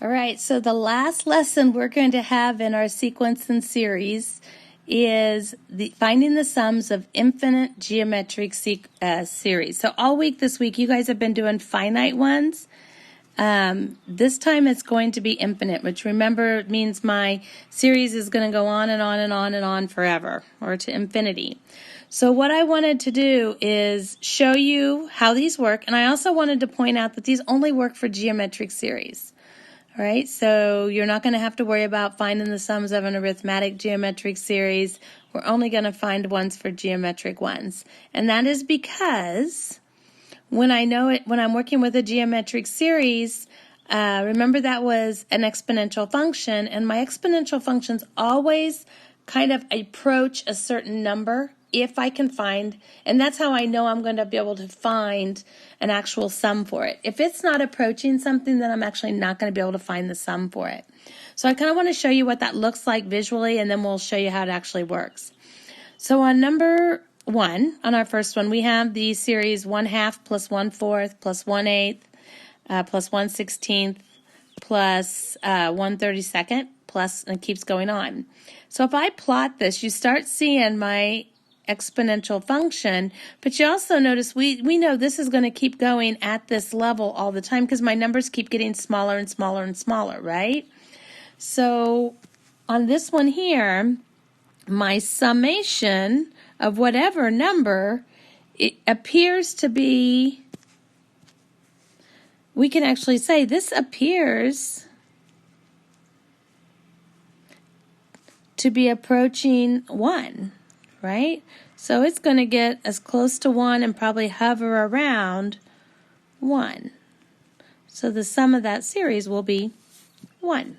All right, so the last lesson we're going to have in our sequence and series is finding the sums of infinite geometric series. So all week this week, you guys have been doing finite ones. This time it's going to be infinite, which remember means my series is going to go on and on and on and on forever, or to infinity. So what I wanted to do is show you how these work, and I also wanted to point out that these only work for geometric series. All right, so you're not going to have to worry about finding the sums of an arithmetic geometric series. We're only going to find ones for geometric ones. And that is because when I'm working with a geometric series, remember that was an exponential function, and my exponential functions always kind of approach a certain number if I can find, and that's how I know I'm going to be able to find an actual sum for it. If it's not approaching something, then I'm actually not going to be able to find the sum for it. So I kind of want to show you what that looks like visually, and then we'll show you how it actually works. So on number 1, on our first one, we have the series 1/2 plus 1/4 plus 1/8 plus 1/16 plus 1/32 plus, and it keeps going on. So if I plot this, you start seeing my exponential function, but you also notice we know this is going to keep going at this level all the time because my numbers keep getting smaller and smaller and smaller, right? So on this one here, my summation of whatever number, it appears to be, we can actually say this appears to be approaching 1, right? So it's going to get as close to 1 and probably hover around 1. So the sum of that series will be 1.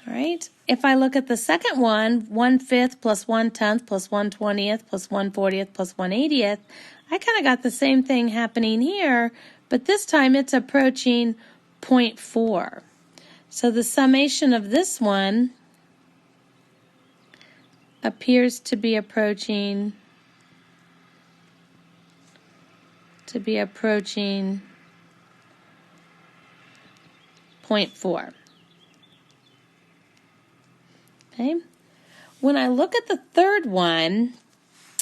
All right. If I look at the second one, 1/5 plus 1/10 plus 1/20 plus 1/40 plus 1/80, I kind of got the same thing happening here, but this time it's approaching 0.4. So the summation of this one appears to be approaching 0.4. Okay. When I look at the third one,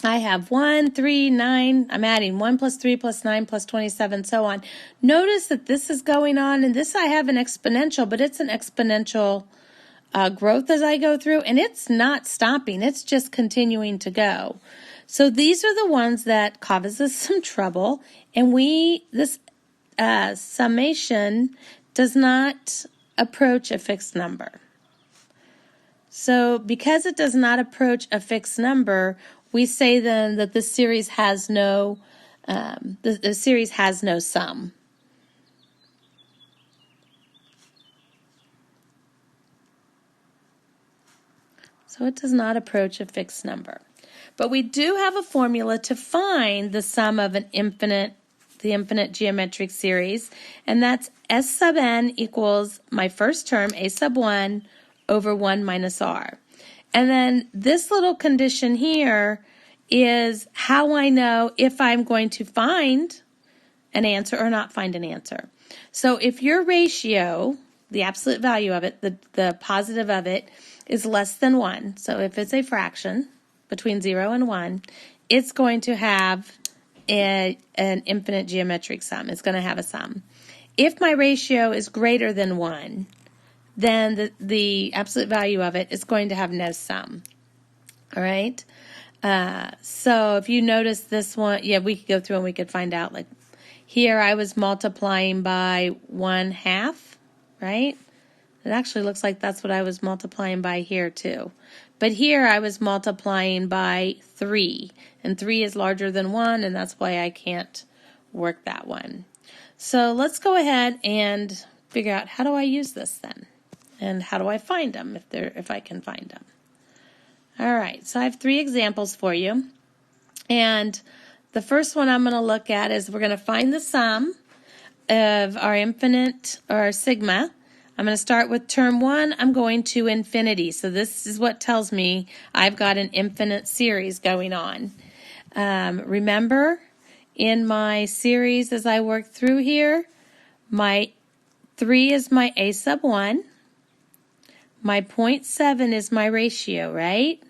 I have 1, 3, 9. I'm adding 1 plus 3 plus 9 plus 27, so on. Notice that this is going on, and this I have an exponential, but it's an exponential growth as I go through, and it's not stopping. It's just continuing to go. So these are the ones that cause us some trouble, and this summation does not approach a fixed number. So because it does not approach a fixed number, we say then that the series has no the series has no sum. So it does not approach a fixed number. But we do have a formula to find the sum of the infinite geometric series, and that's S sub n equals my first term, A sub 1, over 1 minus r. And then this little condition here is how I know if I'm going to find an answer or not find an answer. So if your ratio, the absolute value of it, the positive of it, is less than 1, so if it's a fraction between 0 and 1, it's going to have an infinite geometric sum. It's going to have a sum. If my ratio is greater than 1, then the absolute value of it is going to have no sum. All right? So if you notice this one, yeah, we could go through and we could find out, like here I was multiplying by 1/2, right? It actually looks like that's what I was multiplying by here too. But here I was multiplying by 3, and 3 is larger than 1, and that's why I can't work that one. So let's go ahead and figure out, how do I use this then? And how do I find them if I can find them? All right, so I have 3 examples for you. And the first one I'm going to look at is we're going to find the sum of our infinite, or our sigma. I'm going to start with term 1. I'm going to infinity. So this is what tells me I've got an infinite series going on. Remember, in my series as I work through here, my 3 is my a sub 1. My 0.7 is my ratio, right?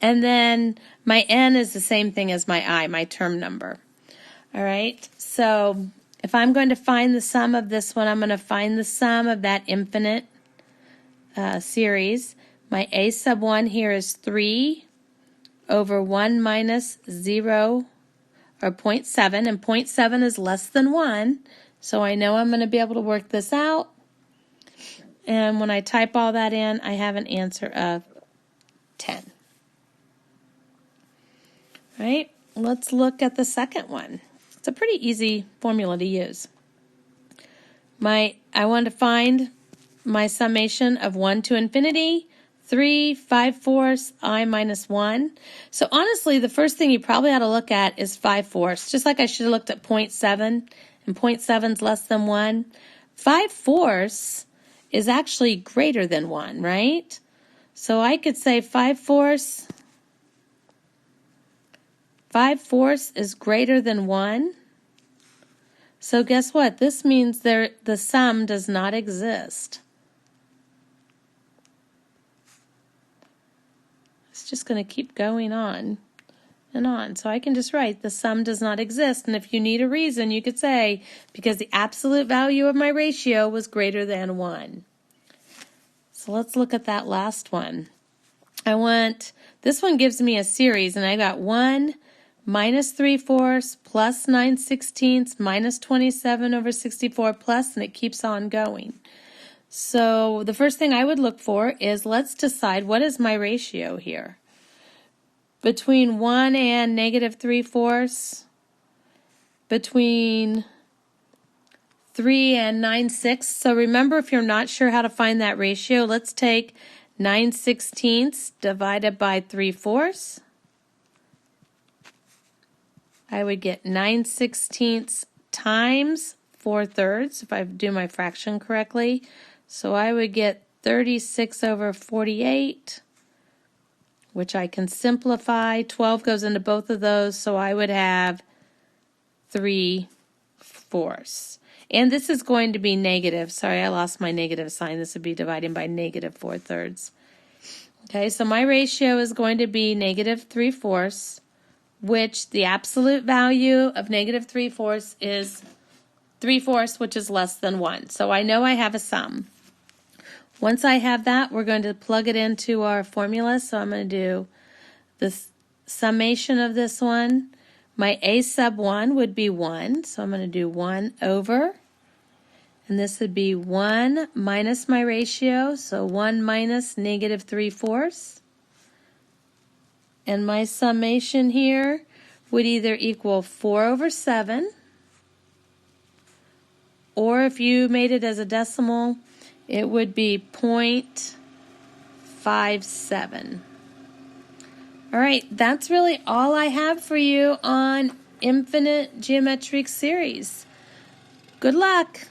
And then my n is the same thing as my I, my term number. All right, so if I'm going to find the sum of this one, I'm going to find the sum of that infinite series. My a sub 1 here is 3 over 1 minus 0, or 0.7, and 0.7 is less than 1, so I know I'm going to be able to work this out. And when I type all that in, I have an answer of 10. All right, let's look at the second one. It's a pretty easy formula to use. I want to find my summation of 1 to infinity, 3, 5/4, I minus 1. So honestly, the first thing you probably ought to look at is 5/4. Just like I should have looked at 0.7, and 0.7 is less than 1. 5/4 is actually greater than 1, right? So I could say 5/4 is greater than 1. So guess what? This means the sum does not exist. It's just going to keep going on and on. So I can just write the sum does not exist. And if you need a reason, you could say because the absolute value of my ratio was greater than 1. So let's look at that last one. This one gives me a series, and I got 1 minus 3/4 plus 9/16 minus 27 over 64 plus, and it keeps on going. So the first thing I would look for is, let's decide what is my ratio here. Between 1 and negative 3/4, between 3 and 9/6. So remember, if you're not sure how to find that ratio, let's take 9/16 divided by 3/4. I would get 9/16 times 4/3 if I do my fraction correctly. So I would get 36 over 48, which I can simplify. 12 goes into both of those, so I would have 3/4. And this is going to be negative. Sorry, I lost my negative sign. This would be dividing by negative 4/3. Okay, so my ratio is going to be negative 3/4, which the absolute value of negative 3/4 is 3/4, which is less than 1. So I know I have a sum. Once I have that, we're going to plug it into our formula. So I'm going to do the summation of this one. My a sub 1 would be 1. So I'm going to do 1 over. And this would be 1 minus my ratio. So 1 minus negative 3/4. And my summation here would either equal 4 over 7, or if you made it as a decimal, it would be 0.57. All right, that's really all I have for you on infinite geometric series. Good luck.